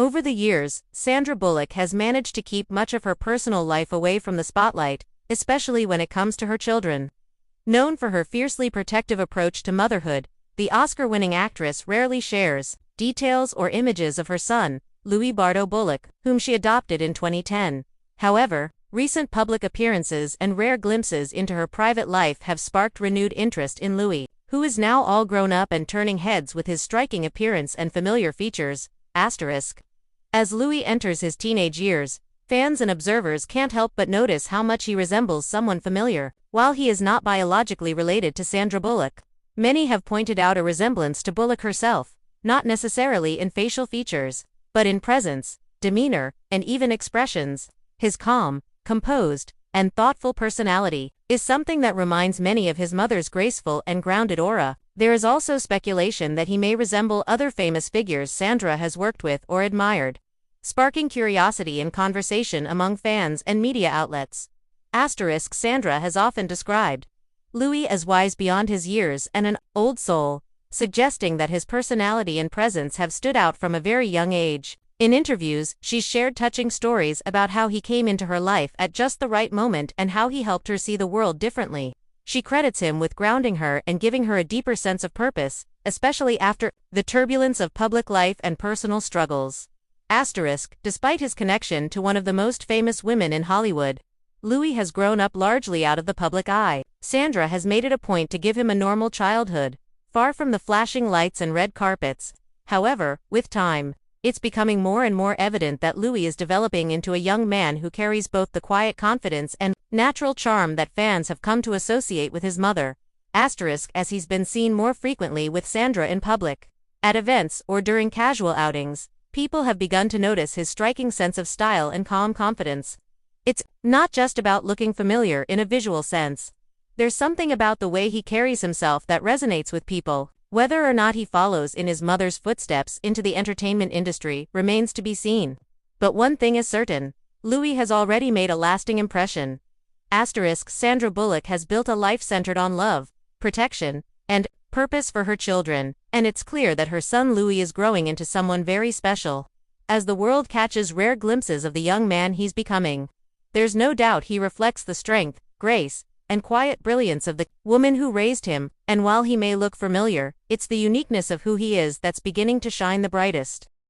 Over the years, Sandra Bullock has managed to keep much of her personal life away from the spotlight, especially when it comes to her children. Known for her fiercely protective approach to motherhood, the Oscar-winning actress rarely shares details or images of her son, Louis Bardo Bullock, whom she adopted in 2010. However, recent public appearances and rare glimpses into her private life have sparked renewed interest in Louis, who is now all grown up and turning heads with his striking appearance and familiar features. As Louis enters his teenage years, fans and observers can't help but notice how much he resembles someone familiar. While he is not biologically related to Sandra Bullock, many have pointed out a resemblance to Bullock herself, not necessarily in facial features, but in presence, demeanor, and even expressions. His calm, composed, and thoughtful personality is something that reminds many of his mother's graceful and grounded aura. There is also speculation that he may resemble other famous figures Sandra has worked with or admired, sparking curiosity and conversation among fans and media outlets. Sandra has often described Louis as wise beyond his years and an old soul, suggesting that his personality and presence have stood out from a very young age. In interviews, she's shared touching stories about how he came into her life at just the right moment and how he helped her see the world differently. She credits him with grounding her and giving her a deeper sense of purpose, especially after the turbulence of public life and personal struggles. Despite his connection to one of the most famous women in Hollywood, Louis has grown up largely out of the public eye. Sandra has made it a point to give him a normal childhood, far from the flashing lights and red carpets. However, with time, it's becoming more and more evident that Louis is developing into a young man who carries both the quiet confidence and natural charm that fans have come to associate with his mother. As he's been seen more frequently with Sandra in public, at events or during casual outings, people have begun to notice his striking sense of style and calm confidence. It's not just about looking familiar in a visual sense. There's something about the way he carries himself that resonates with people. Whether or not he follows in his mother's footsteps into the entertainment industry remains to be seen. But one thing is certain: Louis has already made a lasting impression. Sandra Bullock has built a life centered on love, protection, and purpose for her children, and it's clear that her son Louis is growing into someone very special. As the world catches rare glimpses of the young man he's becoming, there's no doubt he reflects the strength, grace, and quiet brilliance of the woman who raised him, and while he may look familiar, it's the uniqueness of who he is that's beginning to shine the brightest.